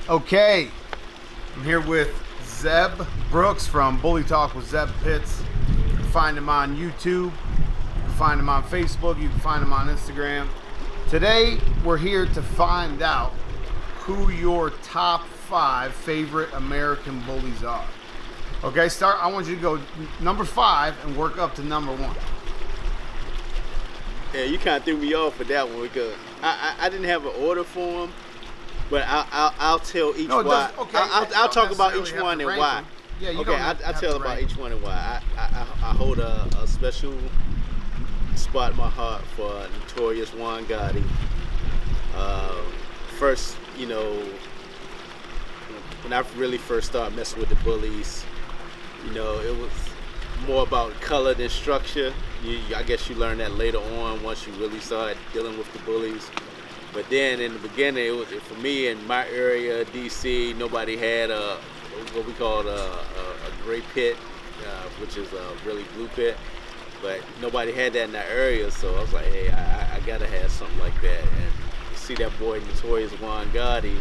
Okay, I'm here with Zeb Brooks from Bully Talk with Zeb Pitts. You can find him on YouTube, you can find him on Facebook, you can find him on Instagram. Today, we're here to find out who your top 5 favorite American bullies are. Okay, I want you to go number 5 and work up to number 1. Yeah, you kind of threw me off with that one because I didn't have an order for them. But I'll tell each why. Okay. I'll talk about each one and why. Yeah, you okay, I'll tell about each one and why. I hold a special spot in my heart for Notorious Juan Gotti. First, you know, when I really first started messing with the bullies, you know, it was more about color than structure. I guess you learn that later on once you really started dealing with the bullies. But then in the beginning, it was for me in my area, DC. Nobody had what we called a gray pit, which is a really blue pit. But nobody had that in that area, so I was like, hey, I gotta have something like that. And you see that boy Notorious Juan Gotti,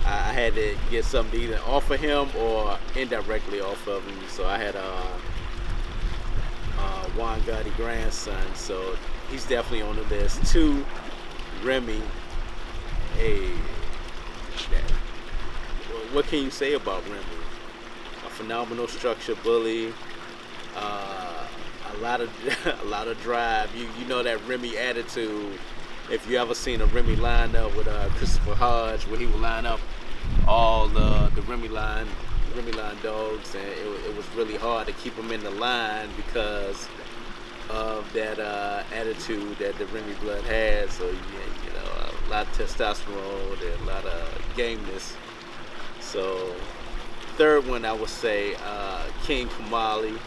I had to get something either off of him or indirectly off of him. So I had Juan Gotti grandson, so he's definitely on the list. 2. Remy, hey, what can you say about Remy? A phenomenal structure bully, a lot of drive. You know that Remy attitude. If you ever seen a Remy line up with Christopher Hodge, where he would line up all the Remy line dogs, and it was really hard to keep them in the line because of that attitude that the Remy blood had. So you know, a lot of testosterone and a lot of gameness. So 3rd one I would say King Kamali,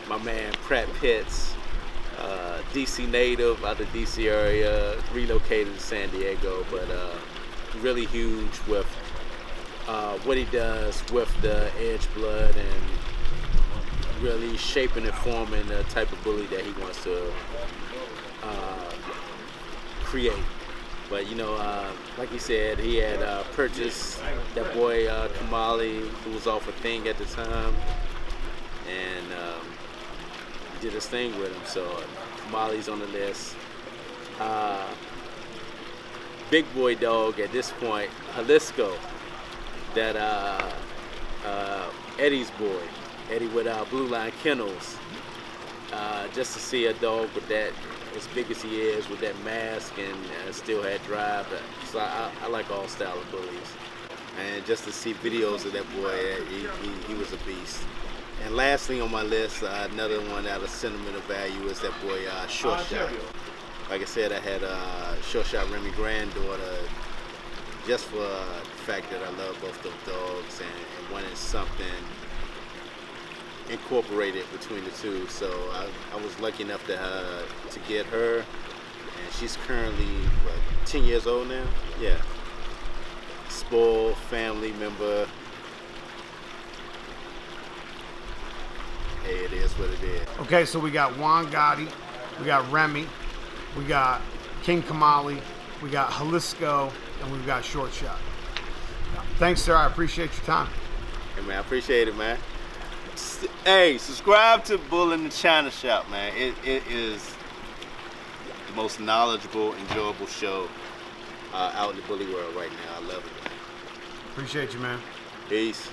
my man Pratt Pitts, DC native, out of DC area, relocated to San Diego, but really huge with what he does with the Edge blood and really shaping and forming the type of bully that he wants to create. But you know, like he said, he had purchased that boy Kamali, who was off a thing at the time, and did his thing with him. So Kamali's on the list. Big boy dog at this point, Jalisco, that Eddie's boy. Eddie with Blue Line Kennels. Just to see a dog with that, as big as he is, with that mask and still had drive. So I like all style of bullies. And just to see videos of that boy, he was a beast. And lastly on my list, another one out of sentimental value is that boy Short Shot. Like I said, I had Short Shot Remy granddaughter just for the fact that I love both those dogs and wanted something incorporated between the two. So I was lucky enough to get her, and she's currently 10 years old now. Yeah, spoiled family member. Hey, it is what it is. Okay, so we got Juan Gotti, we got Remy, we got King Kamali, we got Jalisco, and we've got Short Shot. Thanks, sir. I appreciate your time. Hey, man, I appreciate it, man. Hey, subscribe to Bull in the China Shop, man. It is the most knowledgeable, enjoyable show out in the bully world right now. I love it, man. Appreciate you, man. Peace.